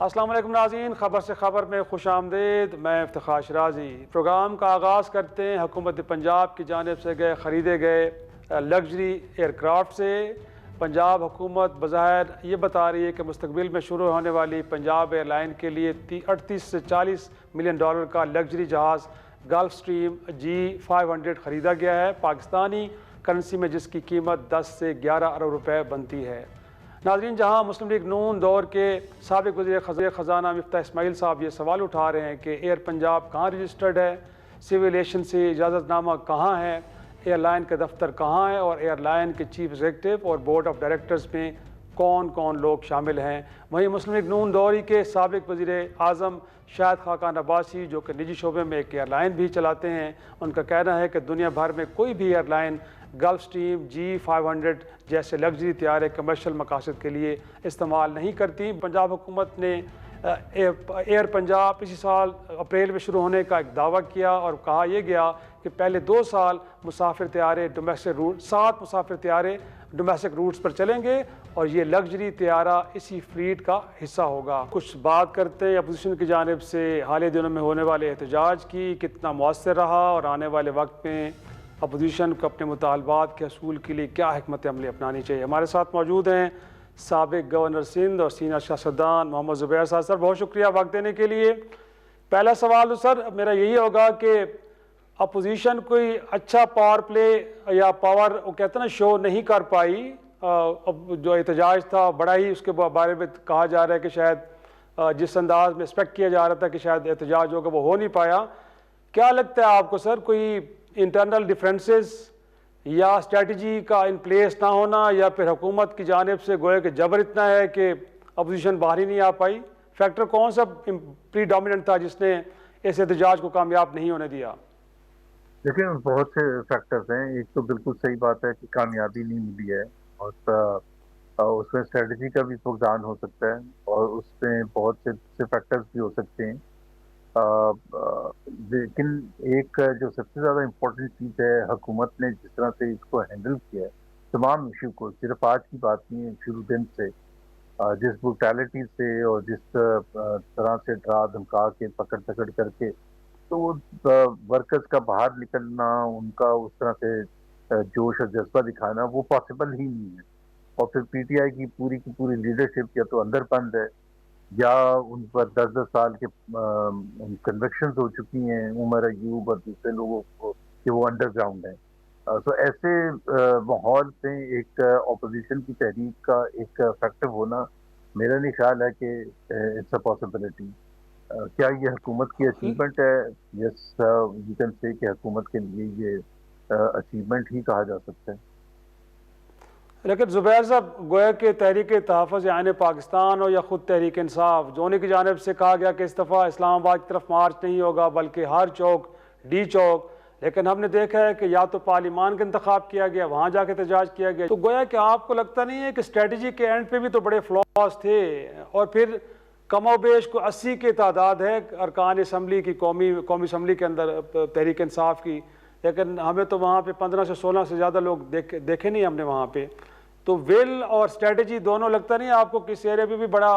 السلام علیکم ناظرین، خبر سے خبر میں خوش آمدید۔ میں افتخار شرازی پروگرام کا آغاز کرتے ہیں حکومت پنجاب کی جانب سے خریدے گئے لگژری ایئر کرافٹ سے۔ پنجاب حکومت بظاہر یہ بتا رہی ہے کہ مستقبل میں شروع ہونے والی پنجاب ایئر لائن کے لیے 38 سے 40 ملین ڈالر کا لگژری جہاز گلف سٹریم G500 خریدا گیا ہے، پاکستانی کرنسی میں جس کی قیمت 10 سے 11 ارب روپے بنتی ہے۔ ناظرین، جہاں مسلم لیگ نون دور کے سابق وزیر خزانہ مفتاح اسماعیل صاحب یہ سوال اٹھا رہے ہیں کہ ایئر پنجاب کہاں رجسٹرڈ ہے، سول ایویشن سے اجازت نامہ کہاں ہے، ایئر لائن کا دفتر کہاں ہے، اور ایئر لائن کے چیف ایگزیکٹو اور بورڈ آف ڈائریکٹرز میں کون کون لوگ شامل ہیں۔ وہیں مسلم لیگ نون دوری کے سابق وزیر اعظم شاہد خاقان عباسی، جو کہ نجی شعبے میں ایک ایئر لائن بھی چلاتے ہیں، ان کا کہنا ہے کہ دنیا بھر میں کوئی بھی air line golf stream G500 جیسے لگژری طیارے کمرشل مقاصد کے لیے استعمال نہیں کرتی۔ پنجاب حکومت نے ایئر پنجاب اسی سال اپریل میں شروع ہونے کا ایک دعویٰ کیا اور کہا یہ گیا کہ پہلے 2 سال مسافر طیارے ڈومیسٹک روٹ 7 مسافر طیارے ڈومیسٹک روٹس پر چلیں گے اور یہ لگژری طیارہ اسی فلیٹ کا حصہ ہوگا۔ کچھ بات کرتے ہیں اپوزیشن کی جانب سے حالیہ دنوں میں ہونے والے احتجاج کی، کتنا مؤثر رہا اور آنے والے وقت میں اپوزیشن کو اپنے مطالبات کے حصول کے لیے کیا حکمت عملی اپنانی چاہیے۔ ہمارے ساتھ موجود ہیں سابق گورنر سندھ اور سینئر سیاستدان محمد زبیر صاحب۔ سر بہت شکریہ وقت دینے کے لیے۔ پہلا سوال سر میرا یہی ہوگا کہ اپوزیشن کوئی اچھا پاور پلے یا پاور وہ کہتے ہیں نا شو نہیں کر پائی، جو احتجاج تھا بڑا ہی اس کے بارے میں کہا جا رہا ہے کہ شاید جس انداز میں ایکسپیکٹ کیا جا رہا تھا کہ شاید احتجاج ہوگا وہ ہو نہیں پایا۔ کیا لگتا ہے آپ کو سر، کوئی انٹرنل ڈیفرنسز یا اسٹریٹجی کا ان پلیس نہ ہونا، یا پھر حکومت کی جانب سے گویا کہ جبر اتنا ہے کہ اپوزیشن باہر ہی نہیں آ پائی؟ فیکٹر کون سا پری ڈومیننٹ تھا جس نے اس احتجاج کو کامیاب نہیں ہونے دیا؟ دیکھیں بہت سے فیکٹرز ہیں۔ ایک تو بالکل صحیح بات ہے کہ کامیابی نہیں ملی ہے، اور اس میں اسٹریٹجی کا بھی فقدان ہو سکتا ہے، اور اس میں بہت سے فیکٹرز بھی ہو سکتے ہیں۔ لیکن ایک جو سب سے زیادہ امپورٹنٹ چیز ہے، حکومت نے جس طرح سے اس کو ہینڈل کیا ہے، تمام ایشو کو، صرف آج کی بات نہیں ہے، شروع دن سے جس بروٹیلٹی سے اور جس طرح سے ڈرا دھمکا کے پکڑ کر کے، تو وہ ورکرز کا باہر نکلنا، ان کا اس طرح سے جوش اور جذبہ دکھانا وہ پاسبل ہی نہیں ہے۔ اور پھر پی ٹی آئی کی پوری لیڈرشپ یا تو اندر بند ہے، یا ان پر 10 سال کے کنوکشنز ہو چکی ہیں، عمر ایوب اور دوسرے لوگوں کو، کہ وہ انڈر گراؤنڈ ہیں۔ تو ایسے ماحول میں ایک اپوزیشن کی تحریک کا ایک فیکٹر ہونا میرا نہیں خیال ہے کہ اٹس اے پاسبلٹی۔ کیا یہ حکومت کی اچیومنٹ ہے؟ یس، یو کین سے کہ حکومت کے لیے یہ اچیومنٹ ہی کہا جا سکتا ہے۔ لیکن زبیر صاحب، گویا کہ تحریک تحفظ عین پاکستان ہو یا خود تحریک انصاف، دونوں کی جانب سے کہا گیا کہ اس دفعہ اسلام آباد کی طرف مارچ نہیں ہوگا بلکہ ہر چوک ڈی چوک، لیکن ہم نے دیکھا ہے کہ یا تو پارلیمان کا انتخاب کیا گیا، وہاں جا کے احتجاج کیا گیا۔ تو گویا کہ آپ کو لگتا نہیں ہے کہ اسٹریٹجی کے اینڈ پہ بھی تو بڑے فلاز تھے، اور پھر کم و بیش کو 80 کی تعداد ہے ارکان اسمبلی کی، قومی اسمبلی کے اندر تحریک انصاف کی، لیکن ہمیں تو وہاں پہ 15 سے 16 سے زیادہ لوگ دیکھے نہیں ہم نے وہاں پہ۔ تو ول اور اسٹریٹجی دونوں لگتا نہیں آپ کو کس ایریا پہ بھی بڑا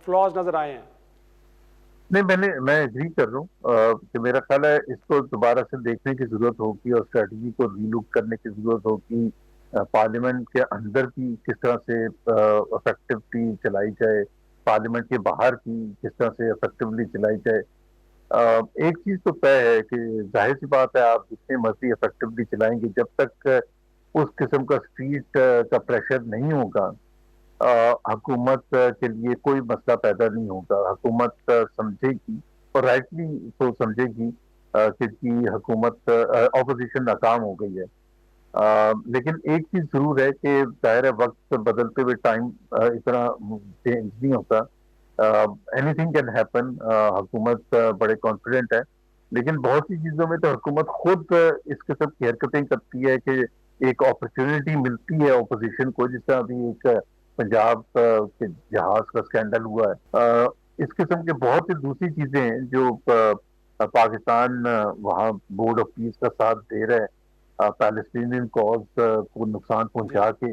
فلاز نظر آئے ہیں؟ نہیں، میں ایگری کر رہا ہوں کہ میرا خیال ہے اس کو دوبارہ سے دیکھنے کی ضرورت ہوگی، اور اسٹریٹجی کو ری لک کرنے کی ضرورت ہوگی۔ پارلیمنٹ کے اندر کی کس طرح سے افیکٹولی چلائی جائے، پارلیمنٹ کے باہر کی کس طرح سے افیکٹولی چلائی جائے۔ ایک چیز تو طے ہے کہ ظاہر سی بات ہے، آپ جتنے مرضی افیکٹولی چلائیں گے، جب تک اس قسم کا اسٹریٹ کا پریشر نہیں ہوگا، حکومت کے لیے کوئی مسئلہ پیدا نہیں ہوگا۔ حکومت سمجھے گی، اور رائٹلی تو سمجھے گی، کہ جی حکومت اپوزیشن ناکام ہو گئی ہے۔ لیکن ایک چیز ضرور ہے کہ ظاہر ہے وقت بدلتے ہوئے ٹائم اتنا چینج نہیں ہوتا، اینی تھنگ کین ہیپن۔ حکومت بڑے کانفیڈنٹ ہے، لیکن بہت سی چیزوں میں تو حکومت خود اس قسم کی حرکتیں کرتی ہے کہ ایک اپرچونٹی ملتی ہے اپوزیشن کو، جس طرح بھی ایک پنجاب کے جہاز کا سکینڈل ہوا ہے۔ اس قسم کے بہت سی دوسری چیزیں ہیں جو پاکستان وہاں بورڈ آف پیس کا ساتھ دے رہا ہے، پیلسٹینین کاز کو نقصان پہنچا کے۔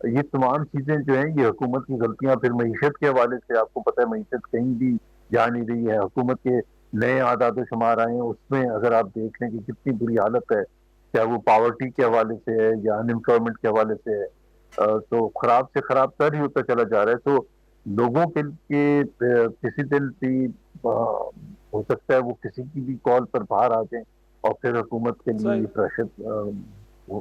یہ تمام چیزیں جو ہیں یہ حکومت کی غلطیاں. پھر معیشت کے حوالے سے آپ کو پتہ ہے معیشت کہیں بھی جا نہیں رہی ہے. حکومت کے نئے اعداد و شمار آئے ہیں, اس میں اگر آپ دیکھ لیں کہ کتنی بری حالت ہے, چاہے وہ پاورٹی کے حوالے سے ہے یا ان امپلائمنٹ کے حوالے سے ہے, تو خراب سے خراب تر ہی ہوتا چلا جا رہا ہے. تو لوگوں کے لیے کسی دن بھی ہو سکتا ہے وہ کسی کی بھی کال پر باہر آ جائیں اور پھر حکومت کے لیے صحیح. یہ پریشر ہو.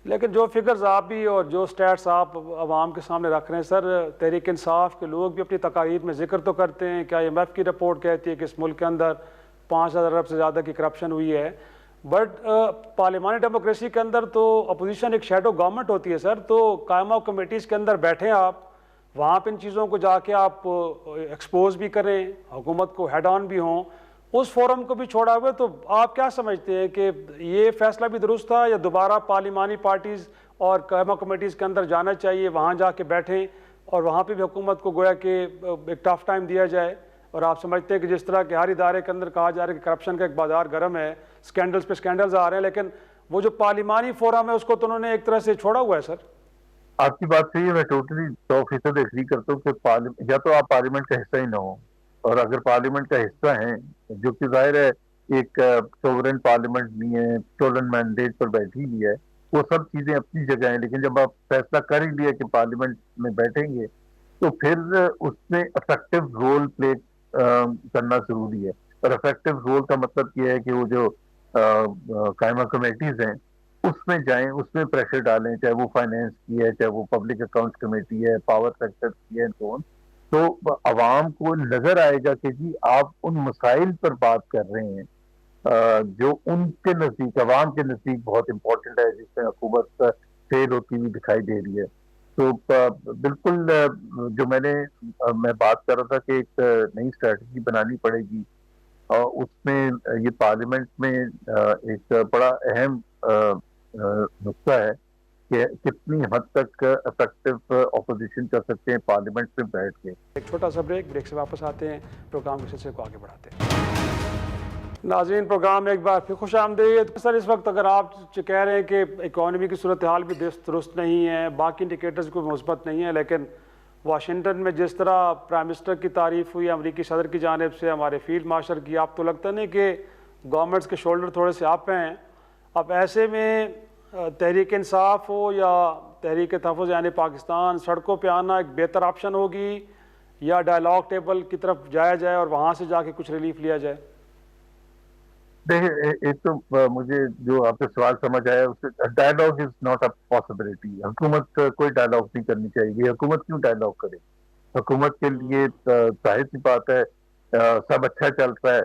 لیکن جو فگرز آپ بھی اور جو سٹیٹس آپ عوام کے سامنے رکھ رہے ہیں سر, تحریک انصاف کے لوگ بھی اپنی تقاریر میں ذکر تو کرتے ہیں کہ IMF کی رپورٹ کہتی ہے کہ اس ملک کے اندر 5,000 ارب سے زیادہ کی کرپشن ہوئی ہے, بٹ پارلیمانی ڈیموکریسی کے اندر تو اپوزیشن ایک شیڈو گورنمنٹ ہوتی ہے سر. تو قائمہ کمیٹیز کے اندر بیٹھیں آپ, وہاں پہ ان چیزوں کو جا کے آپ ایکسپوز بھی کریں, حکومت کو ہیڈ آن بھی ہوں, اس فورم کو بھی چھوڑا ہوئے. تو آپ کیا سمجھتے ہیں کہ یہ فیصلہ بھی درست تھا یا دوبارہ پارلیمانی پارٹیز اور قائمہ کمیٹیز کے اندر جانا چاہیے, وہاں جا کے بیٹھیں اور وہاں پہ بھی حکومت کو گویا کہ ایک ٹف ٹائم دیا جائے؟ اور آپ سمجھتے ہیں کہ جس طرح کہ ہر ادارے کے اندر کہا جا رہا ہے کہ کرپشن کا ایک بازار گرم ہے, سکینڈلز پہ سکینڈلز آ رہے ہیں, لیکن وہ جو پارلیمانی فورم ہے اس کو تو انہوں نے ایک طرح سے چھوڑا ہوا ہے سر. آپ کی بات صحیح ہے, میں ٹوٹلی 100% ایگری کرتا ہوں کہ یا تو آپ پارلیمنٹ کا حصہ ہی نہ ہو, اور اگر پارلیمنٹ کا حصہ ہیں, جو کہ ظاہر ہے ایک سوورن پارلیمنٹ بھی ہے, اسٹولن مینڈیٹ پر بیٹھی بھی ہے, وہ سب چیزیں اپنی جگہ ہیں, لیکن جب آپ فیصلہ کر ہی لیا کہ پارلیمنٹ میں بیٹھیں گے تو پھر اس میں افیکٹو رول پلے کرنا ضروری ہے. اور افیکٹو رول کا مطلب یہ ہے کہ وہ جو قائمہ کمیٹیز ہیں اس میں جائیں, اس میں پریشر ڈالیں, چاہے وہ فائنینس کی ہے, چاہے وہ پبلک اکاؤنٹس کمیٹی ہے, پاور سیکٹر کی ہے, تو عوام کو نظر آئے گا کہ جی آپ ان مسائل پر بات کر رہے ہیں جو ان کے نزدیک, عوام کے نزدیک بہت امپورٹنٹ ہے, جس میں حکومت فیل ہوتی ہوئی دکھائی دے رہی ہے. تو بالکل جو میں بات کر رہا تھا کہ ایک نئی اسٹریٹجی بنانی پڑے گی, اور اس میں یہ پارلیمنٹ میں ایک بڑا اہم نقطہ ہے کہ کتنی حد تک افیکٹو اپوزیشن کر سکتے ہیں پارلیمنٹ میں بیٹھ کے. ایک چھوٹا سا بریک سے واپس آتے ہیں, پروگرام کے سلسلے کو آگے بڑھاتے ہیں. ناظرین, پروگرام ایک بار پھر خوش آمدید. سر اس وقت اگر آپ کہہ رہے ہیں کہ اکانومی کی صورتحال بھی درست نہیں ہے, باقی انڈیکیٹرز کوئی مثبت نہیں ہے, لیکن واشنگٹن میں جس طرح پرائم منسٹر کی تعریف ہوئی امریکی صدر کی جانب سے, ہمارے فیلڈ مارشل کی, آپ تو لگتا نہیں کہ گورنمنٹس کے شولڈر تھوڑے سے آپ ہیں. اب ایسے میں تحریک انصاف ہو یا تحریک تحفظ یعنی پاکستان, سڑکوں پہ آنا ایک بہتر آپشن ہوگی یا ڈائلاگ ٹیبل کی طرف جایا جائے اور وہاں سے جا کے کچھ ریلیف لیا جائے؟ دیکھیں, ایک تو مجھے جو آپ کا سوال سمجھ آیا, dialogue is not a possibility. حکومت کوئی ڈائلاگ نہیں کرنی چاہیے. حکومت کیوں ڈائلاگ کرے؟ حکومت کے لیے ظاہر سی بات ہے سب اچھا چل رہا ہے,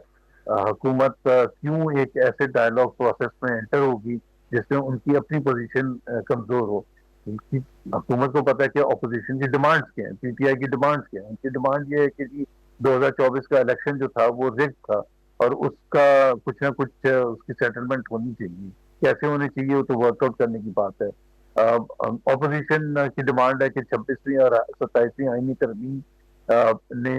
حکومت کیوں ایک ایسے ڈائلاگ پروسیس میں انٹر ہوگی جس میں ان کی اپنی پوزیشن کمزور ہو. حکومت کو پتا ہے کہ اپوزیشن کی ڈیمانڈز کیا ہیں, پی ٹی آئی کی ڈیمانڈز کیا ہیں. ان کی ڈیمانڈ یہ ہے کہ جی 2024 کا الیکشن جو تھا وہ رگ تھا, اور اس کا کچھ نہ کچھ اس کی سیٹلمنٹ ہونی چاہیے. کیسے ہونی چاہیے وہ تو ورک آؤٹ کرنے کی بات ہے. اپوزیشن کی ڈیمانڈ ہے کہ 26ویں اور 27ویں آئینی ترمیم نے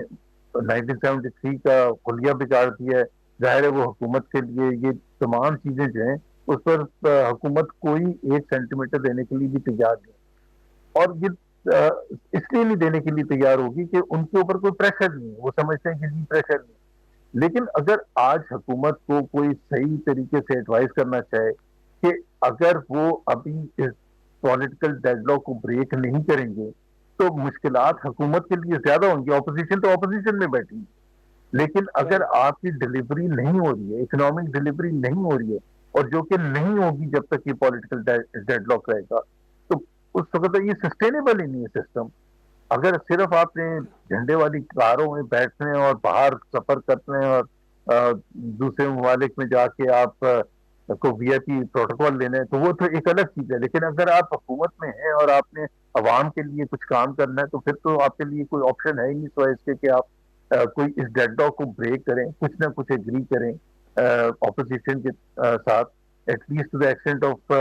1973 کا خلیہ بگاڑ دیا ہے. ظاہر ہے وہ حکومت کے لیے یہ تمام چیزیں جو ہیں اس پر حکومت کوئی ایک سینٹی میٹر دینے کے لیے بھی تیار نہیں, اور یہ اس لیے نہیں دینے کے لیے تیار ہوگی کہ ان کے اوپر کوئی پریشر نہیں ہے. وہ سمجھتے ہیں کہ جی پریشر نہیں. لیکن اگر آج حکومت کو کوئی صحیح طریقے سے ایڈوائز کرنا چاہے کہ اگر وہ ابھی اس پولیٹیکل ڈیڈ لاک کو بریک نہیں کریں گے تو مشکلات حکومت کے لیے زیادہ ہوں گی. اپوزیشن تو اپوزیشن میں بیٹھی ہے, لیکن اگر آپ کی ڈلیوری نہیں ہو رہی ہے, اکنامک ڈلیوری نہیں ہو رہی ہے, اور جو کہ نہیں ہوگی جب تک یہ پولیٹیکل ڈیڈ لاک رہے گا, تو اس وقت یہ سسٹینیبل ہی نہیں ہے سسٹم. اگر صرف آپ نے جھنڈے والی کاروں میں بیٹھنے اور باہر سفر کرنے اور دوسرے ممالک میں جا کے آپ کو وی آئی پی پروٹوکول لینے, تو وہ تو ایک الگ چیز ہے. لیکن اگر آپ حکومت میں ہیں اور آپ نے عوام کے لیے کچھ کام کرنا ہے, تو پھر تو آپ کے لیے کوئی آپشن ہے ہی نہیں سوائے اس کے کہ آپ کوئی اس ڈیڈ لاک کو بریک کریں, کچھ نہ کچھ ایگری کریں اپوزیشن کے ساتھ, at least to the extent of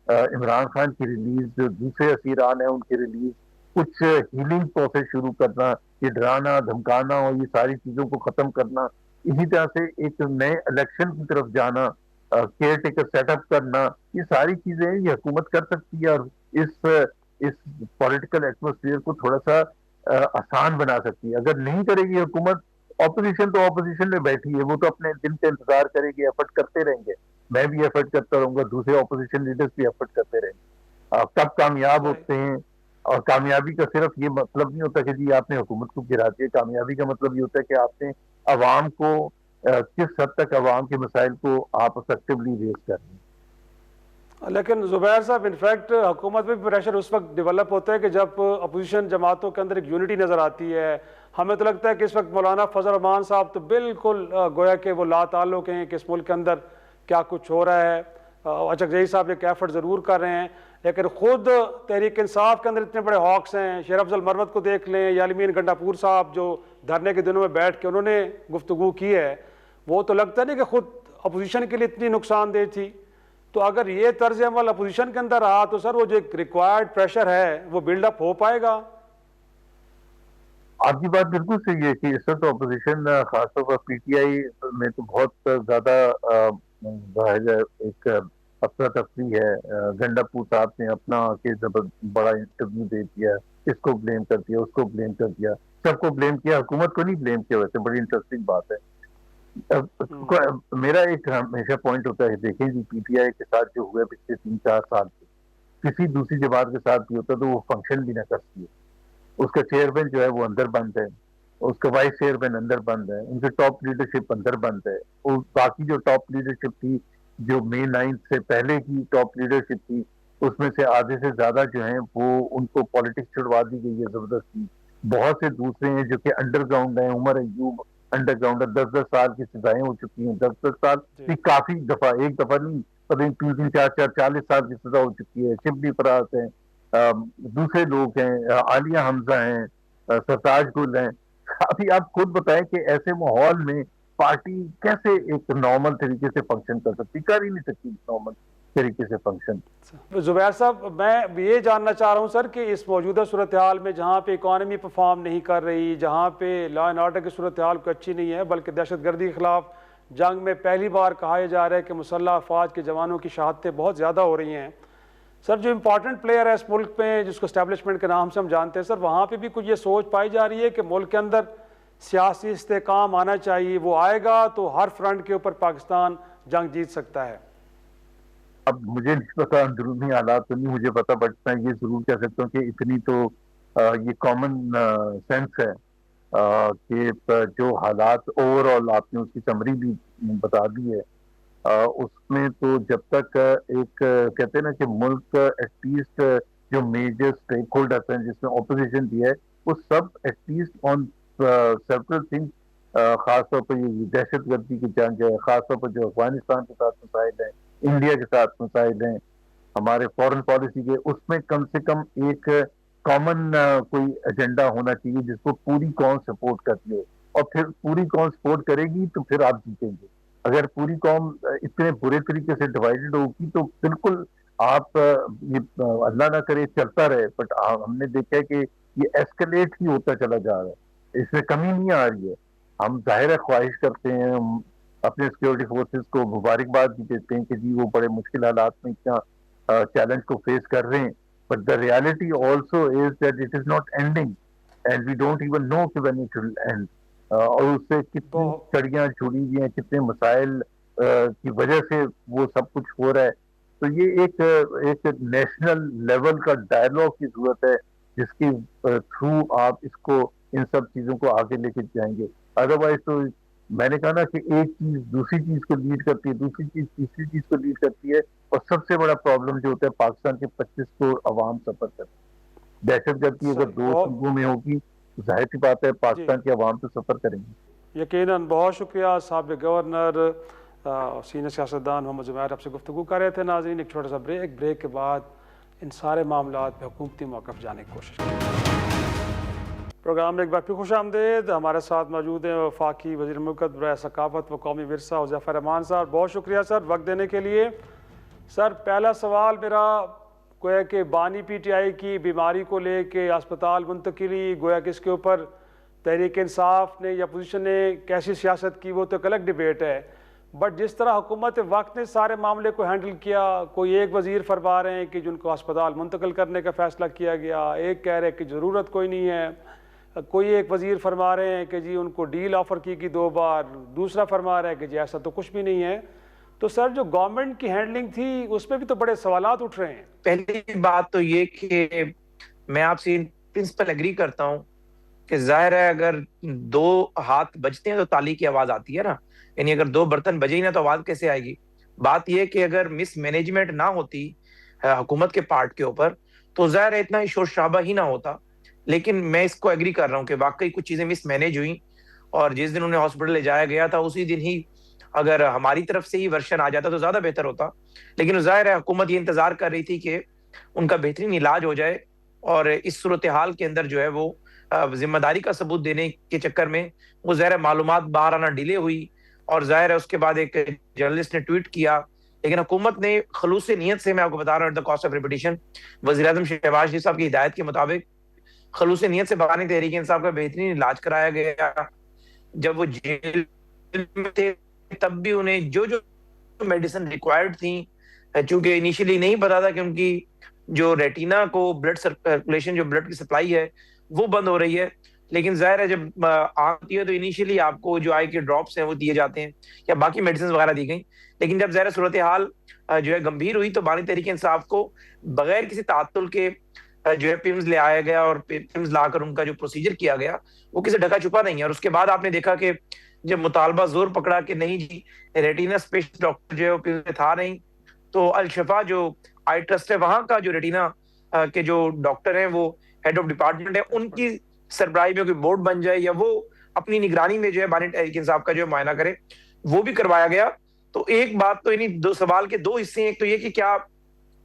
Imran Khan کی ریلیز, جو دوسرے اسیران ہیں ان کی ریلیز, کچھ ہیلنگ پروسیس شروع کرنا, یہ ڈرانا دھمکانا اور یہ ساری چیزوں کو ختم کرنا. اسی طرح سے ایک نئے الیکشن کی طرف جانا, کیئر ٹیکر سیٹ اپ کرنا, یہ ساری چیزیں یہ حکومت کر سکتی ہے. اور اس پولیٹیکل ایٹماسفیئر کو تھوڑا سا آسان بنا سکتی ہے. اگر نہیں کرے گی حکومت، اپوزیشن تو اپوزیشن میں بیٹھی ہے، وہ تو اپنے دن کا انتظار کرے گی، ایفرٹ کرتے رہیں گے، میں بھی ایفرٹ کرتا رہوں گا، دوسرے اپوزیشن لیڈرز بھی ایفرٹ کرتے رہیں گے. کب کامیاب ہوتے ہیں، اور کامیابی کا صرف یہ مطلب نہیں ہوتا کہ جی آپ نے حکومت کو گرا دیا. کامیابی کا مطلب یہ ہوتا ہے کہ آپ نے عوام کو کس حد تک عوام کے مسائل کو آپ افیکٹولی ریز کر رہے ہیں. لیکن زبیر صاحب انفیکٹ حکومت پہ پریشر اس وقت ڈیولپ ہوتا ہے کہ جب اپوزیشن جماعتوں کے اندر ایک یونٹی نظر آتی ہے. ہمیں تو لگتا ہے کہ اس وقت مولانا فضل الرحمان صاحب تو بالکل گویا کہ وہ لا تعلق ہیں کہ اس ملک کے اندر کیا کچھ ہو رہا ہے. اچھا صاحب ایک ایفرٹ ضرور کر رہے ہیں، لیکن خود تحریک انصاف کے اندر اتنے بڑے ہاکس ہیں. شیر افضل مروت کو دیکھ لیں، یا یالمین گنڈا پور صاحب جو دھرنے کے دنوں میں بیٹھ کے انہوں نے گفتگو کی ہے، وہ تو لگتا نہیں کہ خود اپوزیشن کے لیے اتنی نقصان دہ تھی. تو اگر یہ طرز عمل اپوزیشن کے اندر رہا تو سر وہ جو ایک ریکوائرڈ پریشر ہے وہ بلڈ اپ ہو پائے گا؟ آپ کی بات بالکل صحیح ہے کہ اس وقت اپوزیشن خاص طور پر پی ٹی آئی میں تو بہت زیادہ ایک افراتفری ہے. گنڈا پور صاحب نے اپنا کہ بڑا انٹرویو دے دیا، اس کو بلیم کر دیا، اس کو بلیم کر دیا، سب کو بلیم کیا، حکومت کو نہیں بلیم کیا. ویسے بڑی انٹرسٹنگ بات ہے. میرا ایک ہمیشہ پوائنٹ ہوتا ہے، دیکھیں جی پی ٹی آئی کے ساتھ جو ہوئے پچھلے 3-4 سال سے، کسی دوسری جماعت کے ساتھ بھی ہوتا تو وہ فنکشن بھی نہ کرتی ہے. اس کا چیئرمین جو ہے وہ اندر بند ہے، اس کا وائس چیئرمین اندر بند ہے، ان کی ٹاپ لیڈرشپ اندر بند ہے. اور باقی جو ٹاپ لیڈرشپ تھی، جو مئی 9 سے پہلے کی ٹاپ لیڈرشپ تھی، اس میں سے آدھے سے زیادہ جو ہیں وہ ان کو پالیٹکس چھڑوا دی گئی ہے زبردستی. بہت سے دوسرے ہیں جو کہ انڈر گراؤنڈ ہیں. عمر ایوب انڈر گراؤنڈ 10-10 سال کی سزائیں ہو چکی ہیں. 10-10 سال کافی دفعہ، ایک دفعہ نہیں، پتہ نہیں 3-3 4-4 40 سال کی سزا ہو چکی ہے. شبلی فراز ہیں، دوسرے لوگ ہیں، عالیہ حمزہ ہیں، سرتاج گل ہیں. ابھی آپ خود بتائیں کہ ایسے ماحول میں پارٹی کیسے ایک نارمل طریقے سے فنکشن کر سکتی؟ کر ہی نہیں سکتی نارمل طریقے سے فنکشن. زبیر صاحب میں یہ جاننا چاہ رہا ہوں سر کہ اس موجودہ صورتحال میں جہاں پہ اکانومی پرفارم نہیں کر رہی، جہاں پہ لا اینڈ آرڈر کی صورتحال کو اچھی نہیں ہے، بلکہ دہشت گردی کے خلاف جنگ میں پہلی بار کہا جا رہا ہے کہ مسلح افواج کے جوانوں کی شہادتیں بہت زیادہ ہو رہی ہیں. سر جو امپورٹنٹ پلیئر ہے اس ملک میں، جس کو اسٹیبلشمنٹ کے نام سے ہم جانتے ہیں، سر وہاں پہ بھی کچھ یہ سوچ پائی جا رہی ہے کہ ملک کے اندر سیاسی استحکام آنا چاہیے، وہ آئے گا تو ہر فرنٹ کے اوپر پاکستان جنگ جیت سکتا ہے؟ اب مجھے نہیں پتا، اندرونی حالات تو نہیں مجھے پتا، بٹ میں یہ ضرور کہہ سکتا ہوں کہ اتنی تو یہ کامن سینس ہے کہ جو حالات اوور آل آپ نے اس کی سمری بھی بتا دی ہے، اس میں تو جب تک ایک کہتے ہیں نا کہ ملک ایٹ لیسٹ جو میجر اسٹیک ہولڈرز ہیں جس میں اپوزیشن بھی ہے، وہ سب at least on several things, خاص طور پر یہ دہشت گردی کی جنگ ہے، خاص طور پر جو افغانستان کے ساتھ مسائل ہیں، انڈیا کے ساتھ مسائل ہیں، ہمارے فورن پالیسی کے، اس میں کم سے کم ایک کامن کوئی ایجنڈا ہونا چاہیے جس کو پوری قوم سپورٹ کرتی ہے. اور پھر پوری قوم سپورٹ کرے گی تو پھر آپ جیتیں گے. اگر پوری قوم اتنے برے طریقے سے ڈیوائیڈڈ ہوگی تو بالکل آپ اللہ نہ کرے چلتا رہے، بٹ ہم نے دیکھا ہے کہ یہ ایسکلیٹ ہی ہوتا چلا جا رہا ہے، اس میں کمی نہیں آ رہی ہے. ہم ظاہر ہے خواہش کرتے ہیں، ہم اپنے سیکورٹی فورسز کو مبارکباد بھی دیتے ہیں کہ جی وہ بڑے مشکل حالات میں اتنا چیلنج کو فیس کر رہے ہیں، but the reality also is that it is not ending and we don't even know کہ وین اٹ ول اینڈ. اور اس سے کتنی چڑیاں چھڑی ہوئی ہیں، کتنے مسائل کی وجہ سے وہ سب کچھ ہو رہا ہے. تو یہ ایک نیشنل لیول کا ڈائلاگ کی ضرورت ہے جس کی تھرو آپ اس کو ان سب چیزوں کو آگے لے کے جائیں گے. ادروائز تو میں نے کہا نا کہ ایک چیز دوسری چیز کو لیڈ کرتی ہے، دوسری چیز تیسری چیز کو لیڈ کرتی ہے، اور سب سے بڑا پرابلم جو ہوتا ہے پاکستان کے 25 کروڑ عوام سفر کرتے ہیں. دہشت گردی اگر 2 صوبوں میں ہوگی تو ظاہر سی بات ہے پاکستان کے عوام تو سفر کریں گے. یقیناً. بہت شکریہ سابق گورنر سینئر سیاستدان محمد زبیر، آپ سے گفتگو کر رہے تھے. ناظرین ایک چھوٹا سا بریک کے بعد ان سارے معاملات پہ حکومتی موقف جانے کی کوشش کریں. پروگرام میں ایک بار پھر خوش آمدید. ہمارے ساتھ موجود ہیں وفاقی وزیر مملکت برائے ثقافت و قومی ورثہ حذیفہ رحمان صاحب. بہت شکریہ سر وقت دینے کے لیے. سر پہلا سوال میرا گویا کہ بانی پی ٹی آئی کی بیماری کو لے کے اسپتال منتقلی، گویا کہ اس کے اوپر تحریک انصاف نے یا اپوزیشن نے کیسی سیاست کی وہ تو ایک الگ ڈیبیٹ ہے، بٹ جس طرح حکومت وقت نے سارے معاملے کو ہینڈل کیا، کوئی ایک وزیر فرما رہے ہیں کہ جن کو اسپتال منتقل کرنے کا فیصلہ کیا گیا، ایک کہہ رہے کہ ضرورت کوئی نہیں ہے، کوئی ایک وزیر فرما رہے ہیں کہ جی ان کو ڈیل آفر کی 2 بار، دوسرا فرما رہا ہے کہ جی ایسا تو کچھ بھی نہیں ہے. تو سر جو گورنمنٹ کی ہینڈلنگ تھی اس میں بھی تو بڑے سوالات اٹھ رہے ہیں. پہلی بات تو یہ کہ میں آپ سے پرنسپل ایگری کرتا ہوں کہ ظاہر ہے اگر 2 ہاتھ بجتے ہیں تو تالی کی آواز آتی ہے نا، یعنی اگر 2 برتن بجے ہی نہ تو آواز کیسے آئے گی. بات یہ کہ اگر مس مینجمنٹ نہ ہوتی حکومت کے پارٹ کے اوپر تو ظاہر ہے اتنا شور شرابہ ہی نہ ہوتا. لیکن میں اس کو ایگری کر رہا ہوں کہ واقعی کچھ چیزیں مس مینیج ہوئیں، اور جس دن انہیں ہاسپٹل لے جایا گیا تھا اسی دن ہی اگر ہماری طرف سے ہی ورشن آ جاتا تو زیادہ بہتر ہوتا. لیکن ظاہر ہے حکومت یہ انتظار کر رہی تھی کہ ان کا بہترین علاج ہو جائے، اور اس صورتحال کے اندر جو ہے وہ ذمہ داری کا ثبوت دینے کے چکر میں وہ ظاہر معلومات باہر آنا ڈیلے ہوئی، اور ظاہر ہے اس کے بعد ایک جرنلسٹ نے ٹویٹ کیا. لیکن حکومت نے خلوص نیت سے، میں آپ کو بتا رہا ہوں، at the cost of repetition, وزیر اعظم شہباز شریف صاحب کی ہدایت کے مطابق خلوص نیت سے بھارتی تحریک انصاف کا بہترین علاج کرایا گیا. جب وہ جیل میں تھے تب بھی انہیں جو میڈیسن ریکوائرڈ تھیں، چونکہ انیشلی نہیں پتا تھا کہ ان کی جو ریٹینا کو بلڈ سرکولیشن، جو بلڈ کی سپلائی ہے وہ بند ہو رہی ہے. لیکن ظاہر ہے جب آتی ہے تو انیشلی آپ کو جو آئی کے ڈراپس ہیں وہ دیے جاتے ہیں یا باقی میڈیسنز وغیرہ دی گئیں. لیکن جب ظاہر صورتحال جو ہے گمبھیر ہوئی تو بانی تحریک انصاف کو بغیر کسی تعطل کے جو ہے پیمز لے آیا گیا، اور پیمز لا کر ان کا جو پروسیجر کیا گیا وہ کسی ڈھکا چھپا نہیں ہے. اور اس کے بعد آپ نے دیکھا کہ جب مطالبہ زور پکڑا کہ نہیں جی ریٹینا اسپیشلسٹ ڈاکٹر جو ہے وہ پیمز میں تھا نہیں، تو الشفا جو آئی ٹرسٹ ہے وہاں کا جو ریٹینا کے جو ڈاکٹر ہیں وہ ہیڈ آف ڈپارٹمنٹ ہے، ان کی سربراہی میں کوئی بورڈ بن جائے یا وہ اپنی نگرانی میں جو ہے بانی تحریک انصاف کا جو ہے معائنہ کرے، وہ بھی کروایا گیا. تو ایک بات تو یعنی 2 سوال کے 2 حصے ہیں. ایک تو یہ کہ کیا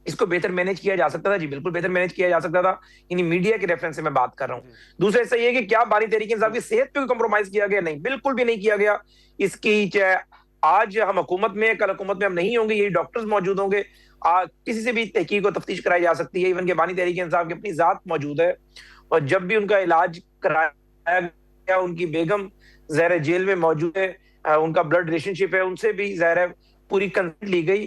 اس کو بہتر مینیج کیا جا سکتا تھا؟ جی بالکل بہتر مینیج کیا جا سکتا تھا، یعنی میڈیا کے ریفرنس سے میں بات کر رہا ہوں. دوسرا حصہ یہ کہ کیا بانی تحریک انصاف کی صحت پہ کمپرومائز کیا گیا؟ نہیں، بالکل بھی نہیں کیا گیا. اس کی چاہے آج ہم حکومت میں، کل حکومت میں ہم نہیں ہوں گے، یہی ڈاکٹرز موجود ہوں گے، کسی سے بھی تحقیق و تفتیش کرائی جا سکتی ہے. ایون کہ بانی تحریک انصاف کی اپنی ذات موجود ہے، اور جب بھی ان کا علاج کرایا گیا ان کی بیگم ظاہر جیل میں موجود ہے، ان کا بلڈ ریلیشن شپ ہے، ان سے بھی ظاہر پوری کنسنٹ لی گئی.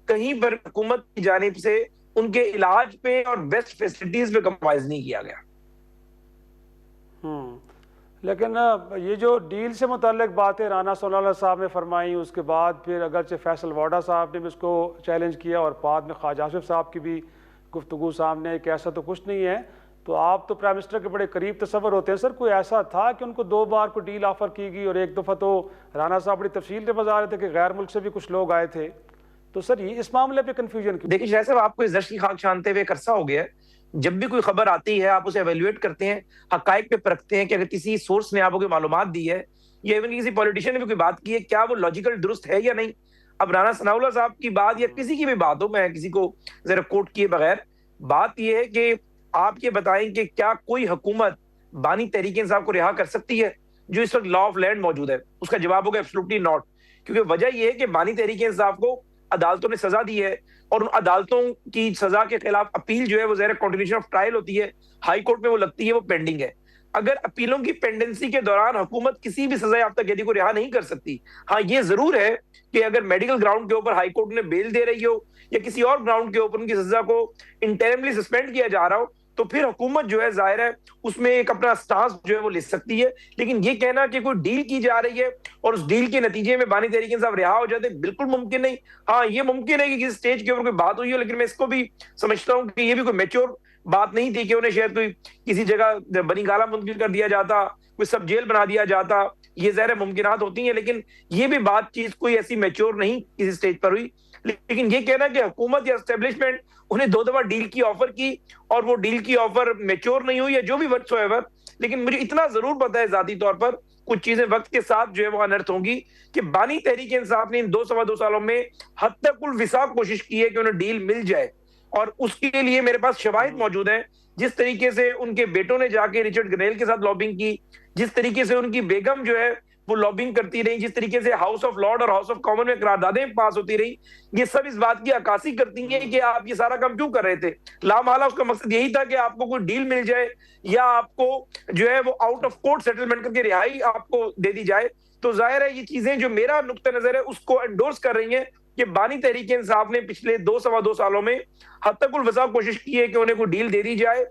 کہیں پر حکومت کی جانب سے ان کے علاج پہ اور بیسٹ فیسلٹیز پہ کمپرومائز نہیں کیا گیا. لیکن یہ جو ڈیل سے متعلق باتیں رانا صلی اللہ علیہ صاحب نے فرمائی، اس کے بعد پھر اگرچہ فیصل واڈا صاحب نے بھی اس کو چیلنج کیا، اور بعد میں خواجہ آصف صاحب کی بھی گفتگو سامنے کہ ایسا تو کچھ نہیں ہے. تو آپ تو پرائم منسٹر کے بڑے قریب تصور ہوتے ہیں، سر کوئی ایسا تھا کہ ان کو 2 بار کو ڈیل آفر کی گئی، اور ایک دفعہ تو رانا صاحب بڑی تفصیل سے بتا رہے تھے کہ غیر ملک سے بھی کچھ لوگ آئے تھے. تو سر یہ اس معاملے پہ کنفیوژن کیوں؟ دیکھیے شاہ صاحب، آپ کو اس زرش کی خاک چھانتے ہوئے ایک عرصہ ہو گیا ہے. جب بھی کوئی خبر آتی ہے آپ اسے ایویلویٹ کرتے ہیں، حقائق پہ پرکھتے ہیں کہ اگر کسی سورس نے آپ کو کوئی معلومات دی ہے یا ایون کسی پولیٹیشین نے بھی کوئی بات کی ہے، کیا وہ لاجیکل درست ہے یا نہیں. اب رانا ثناء اللہ صاحب کی بات یا کسی کی بھی بات ہو، میں کسی کو ذرا کوٹ کیے بغیر، بات یہ ہے کہ آپ یہ بتائیں کہ کیا کوئی حکومت بانی تحریک انصاف کو رہا کر سکتی ہے جو اس وقت لا آف لینڈ موجود ہے؟ اس کا جواب ہوگا ایبسولوٹلی ناٹ. کیونکہ وجہ یہ ہے کہ بانی تحریک انصاف کو عدالتوں نے سزا دی ہے، اور ان عدالتوں کی سزا کے خلاف اپیل جو ہے وہ ظاہر کنٹینیوشن آف ٹرائل ہوتی ہے، ہائی کورٹ میں وہ لگتی ہے، وہ پینڈنگ ہے. اگر اپیلوں کی پینڈنسی کے دوران حکومت کسی بھی سزا یافتہ قیدی کو رہا نہیں کر سکتی. ہاں یہ ضرور ہے کہ اگر میڈیکل گراؤنڈ کے اوپر ہائی کورٹ نے بیل دے رہی ہو یا کسی اور گراؤنڈ کے اوپر ان کی سزا کو انٹرملی سسپینڈ کیا جا رہا ہو تو پھر حکومت جو ہے ظاہر ہے اس میں ایک اپنا سٹانس جو ہے وہ لے سکتی ہے. لیکن یہ کہنا کہ کوئی ڈیل کی جا رہی ہے اور اس ڈیل کے نتیجے میں بانی تحریک انصاف رہا ہو جاتے، بالکل ممکن نہیں. ہاں یہ ممکن ہے کہ کسی سٹیج کے اوپر کوئی بات ہوئی ہو، لیکن میں اس کو بھی سمجھتا ہوں کہ یہ بھی کوئی میچور بات نہیں تھی کہ انہیں شاید کوئی کسی جگہ بنی گالہ منتقل کر دیا جاتا، کوئی سب جیل بنا دیا جاتا. یہ ظاہر ممکنات ہوتی ہیں، لیکن یہ بھی بات چیز کوئی ایسی میچور نہیں کسی سٹیج پر ہوئی. لیکن یہ کہنا کہ حکومت یا اسٹیبلشمنٹ انہیں 2 دفعہ ڈیل کی آفر کی اور وہ ڈیل کی آفر میچور نہیں ہوئی یا جو بھی وٹس ایور، لیکن مجھے اتنا ضرور پتا ہے ذاتی طور پر کچھ چیزیں وقت کے ساتھ جو ہے وہ انرتھ ہوں گی کہ بانی تحریک انصاف نے ان 2 سالوں میں حد تک الوسع کوشش کی ہے کہ انہیں ڈیل مل جائے. اور اس کے لیے میرے پاس شواہد موجود ہیں، جس طریقے سے ان کے بیٹوں نے جا کے ریچرڈ گرنیل کے ساتھ لابنگ کی، جس طریقے سے ان کی بیگم جو ہے وہ لابنگ کرتی رہی، جس طریقے سے ہاؤس آف لارڈ اور ہاؤس آف کامن میں قراردادیں پاس ہوتی رہی، یہ سب اس بات کی عکاسی کرتی ہیں کہ آپ یہ سارا کام کیوں کر رہے تھے. لامحالہ اس کا مقصد یہی تھا کہ آپ کو کوئی ڈیل مل جائے یا آپ کو جو ہے وہ آؤٹ آف کورٹ سیٹلمنٹ کر کے رہائی آپ کو دے دی جائے. تو ظاہر ہے یہ چیزیں جو میرا نقطہ نظر ہے اس کو انڈورس کر رہی ہیں کہ بانی تحریک انصاف نے پچھلے 2 سالوں میں حد تک الوسع کوشش کی ہے کہ انہیں کوئی ڈیل دے دی جائے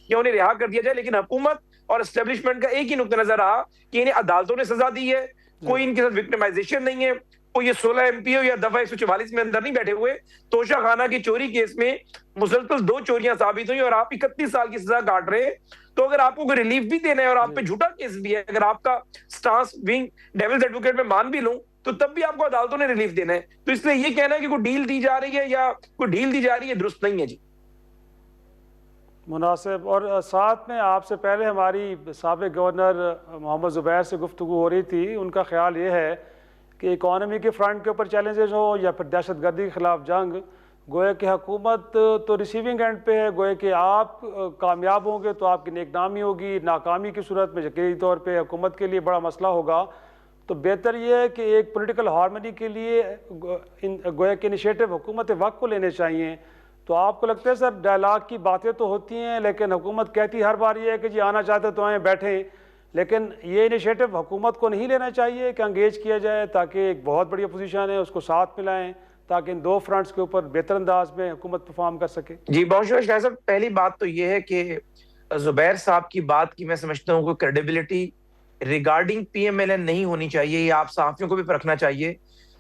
یا انہیں رہا کر دیا جائے، لیکن حکومت اور اسٹیبلشمنٹ کا ایک ہی نقطہ نظر رہا کہ انہیں عدالتوں نے سزا دی ہے، کوئی ان کے ساتھ وکٹمائزیشن نہیں ہے، کوئی یہ 16 MP یا دفعہ 144 میں اندر نہیں بیٹھے ہوئے۔ توشہ خانہ کی چوری کیس میں مسلسل 2 چوریاں ثابت ہوئی اور آپ 31 سال کی سزا کاٹ رہے ہیں، تو اگر آپ کو کوئی ریلیف بھی دینا ہے اور آپ پہ جھوٹا کیس بھی ہے، اگر آپ کا سٹانس ونگ ڈیولز ایڈوکیٹ میں مان بھی لوں تو تب بھی آپ کو عدالتوں نے ریلیف دینا ہے۔ تو اس لیے یہ کہنا ہے کہ کوئی ڈیل دی جا رہی ہے یا کوئی ڈیل دی جا رہی ہے درست نہیں ہے جی۔ مناسب۔ اور ساتھ میں آپ سے پہلے ہماری سابق گورنر محمد زبیر سے گفتگو ہو رہی تھی، ان کا خیال یہ ہے کہ اکانومی کے فرنٹ کے اوپر چیلنجز ہو یا پھر دہشت گردی کے خلاف جنگ، گویا کہ حکومت تو ریسیونگ اینڈ پہ ہے، گویا کہ آپ کامیاب ہوں گے تو آپ کی نیک نامی ہوگی، ناکامی کی صورت میں یقینی طور پہ حکومت کے لیے بڑا مسئلہ ہوگا۔ تو بہتر یہ ہے کہ ایک پولیٹیکل ہارمنی کے لیے گویا کہ انیشیٹو حکومت وقت کو لینے چاہیے۔ تو آپ کو لگتا ہے سر ڈائلاگ کی باتیں تو ہوتی ہیں لیکن حکومت کہتی ہر بار یہ ہے کہ جی آنا چاہتے تو آئیں بیٹھیں، لیکن یہ انیشیٹو حکومت کو نہیں لینا چاہیے کہ انگیج کیا جائے تاکہ ایک بہت بڑی اپوزیشن ہے اس کو ساتھ ملائیں تاکہ ان 2 فرنٹس کے اوپر بہتر انداز میں حکومت پرفارم کر سکے؟ جی بہت شکریہ شاہ صاحب۔ پہلی بات تو یہ ہے کہ زبیر صاحب کی بات کی میں سمجھتا ہوں کوئی کریڈیبلٹی ریگارڈنگ PMLN نہیں ہونی چاہیے، یہ آپ صحافیوں کو بھی پرکھنا چاہیے۔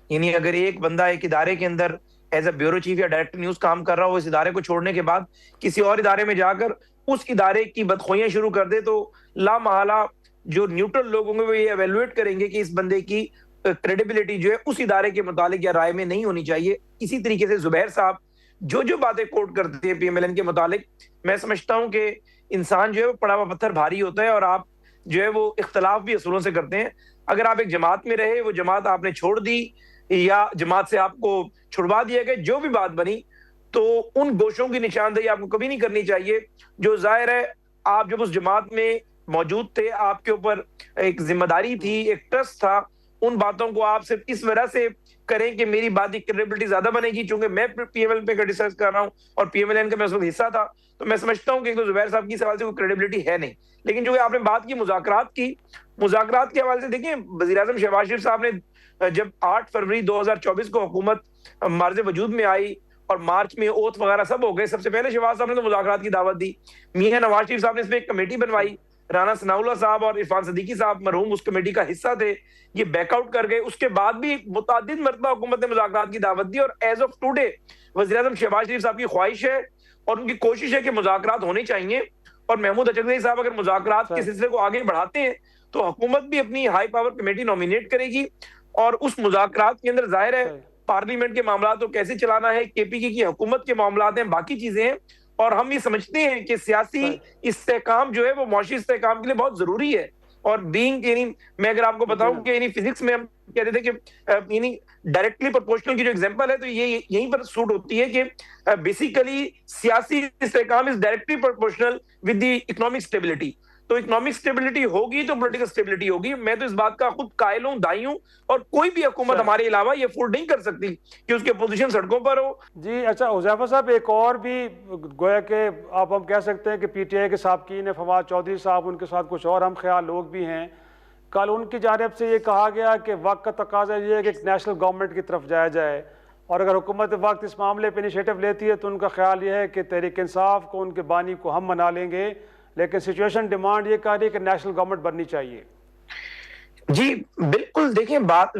یعنی اگر ایک بندہ ایک ادارے کے اندر ایز اے بیورو چیف یا ڈائریکٹر نیوز کام کر رہا ہو، اس ادارے کو چھوڑنے کے بعد کسی اور ادارے میں جا کر اس ادارے کی بدخوئیاں شروع کر دے تو لا محالہ جو نیوٹرل لوگ ہوں گے وہ یہ ایویلویٹ کریں گے کہ اس بندے کی کریڈیبلٹی جو ہے اس ادارے کے متعلق یا رائے میں نہیں ہونی چاہیے۔ اسی طریقے سے زبیر صاحب جو باتیں کوٹ کرتے ہیں PMLN کے متعلق، میں سمجھتا ہوں کہ انسان جو ہے وہ پڑا ہوا پتھر بھاری ہوتا ہے اور آپ جو ہے وہ اختلاف بھی اصولوں سے کرتے ہیں۔ اگر آپ ایک جماعت میں رہے، وہ جماعت آپ نے چھوڑ دی یا جماعت سے آپ کو چھڑوا دیا گیا، جو بھی بات بنی، تو ان گوشوں کی نشاندہی آپ کو کبھی نہیں کرنی چاہیے جو ظاہر ہے آپ جب اس جماعت میں موجود تھے، آپ کے اوپر ایک ذمہ داری تھی، ایک ٹرسٹ تھا، ان باتوں کو آپ صرف اس وجہ سے کریں کہ میری بات کی کریڈیبلٹی زیادہ بنے گی چونکہ میں PML پہ کرٹیسائز کر رہا ہوں اور PMLN کا میں اس وقت حصہ تھا، تو میں سمجھتا ہوں کہ ایک تو زبیر صاحب کی سوال سے کوئی کریڈیبلٹی ہے نہیں۔ لیکن جو آپ نے بات کی مذاکرات کے حوالے سے، دیکھیں وزیر اعظم شہباز شریف صاحب نے جب 8 فروری 2024 کو حکومت مارز وجود میں آئی اور مارچ میں اوتھ وغیرہ سب ہو گئے، سب سے پہلے شہباز صاحب نے تو مذاکرات کی دعوت دی، میاں نواز شریف صاحب نے اس پہ ایک کمیٹی بنوائی، رانا ثناء اللہ صاحب اور عرفان صدیقی صاحب مرحوم اس کمیٹی کا حصہ تھے، یہ بیک آؤٹ کر گئے۔ اس کے بعد بھی متعدد مرتبہ حکومت نے مذاکرات کی دعوت دی اور ایز آف ٹوڈے وزیر اعظم شہباز شریف صاحب کی خواہش ہے اور ان کی کوشش ہے کہ مذاکرات ہونے چاہیے، اور محمود اچکزئی صاحب اگر مذاکرات کے سلسلے کو آگے بڑھاتے ہیں تو حکومت بھی اپنی ہائی پاور کمیٹی نومینیٹ کرے گی اور اس مذاکرات کے اندر ظاہر ہے پارلیمنٹ کے معاملات کو کیسے چلانا ہے، KPK کی حکومت کے معاملات ہیں، باقی چیزیں ہیں، اور ہم یہ سمجھتے ہیں کہ سیاسی استحکام جو ہے وہ معاشی استحکام کے لیے بہت ضروری ہے۔ اور بینگ یعنی میں اگر آپ کو بتاؤں کہ یعنی فزکس میں ہم کہتے تھے کہ یعنی ڈائریکٹلی پروپورشنل کی جو ایگزامپل ہے تو یہ یہیں پر سوٹ ہوتی ہے کہ بیسیکلی سیاسی استحکام is directly proportional with the economic stability. تو اکنامک سٹیبلٹی ہوگی تو پولیٹیکل سٹیبلٹی ہوگی۔ میں تو اس بات کا خود قائل ہوں، دائی ہوں، اور کوئی بھی حکومت ہمارے علاوہ یہ افورڈ نہیں کر سکتی کہ اس کی اپوزیشن سڑکوں پر ہو۔ جی اچھا حذیفہ صاحب، ایک اور بھی گویا کہ آپ ہم کہہ سکتے ہیں کہ PTI کے سابقین فواد چودھری صاحب، ان کے ساتھ کچھ اور ہم خیال لوگ بھی ہیں، کل ان کی جانب سے یہ کہا گیا کہ وقت کا تقاضا یہ ہے کہ ایک نیشنل گورنمنٹ کی طرف جایا جائے، اور اگر حکومت وقت اس معاملے پہ انیشیٹو لیتی ہے تو ان کا خیال یہ ہے کہ تحریک انصاف کو، ان کے بانی کو ہم منا لیں گے، لیکن سچویشن ڈیمانڈ یہ کر رہی ہے کہ نیشنل گورنمنٹ بننی چاہیے۔ جی بالکل، دیکھیں بات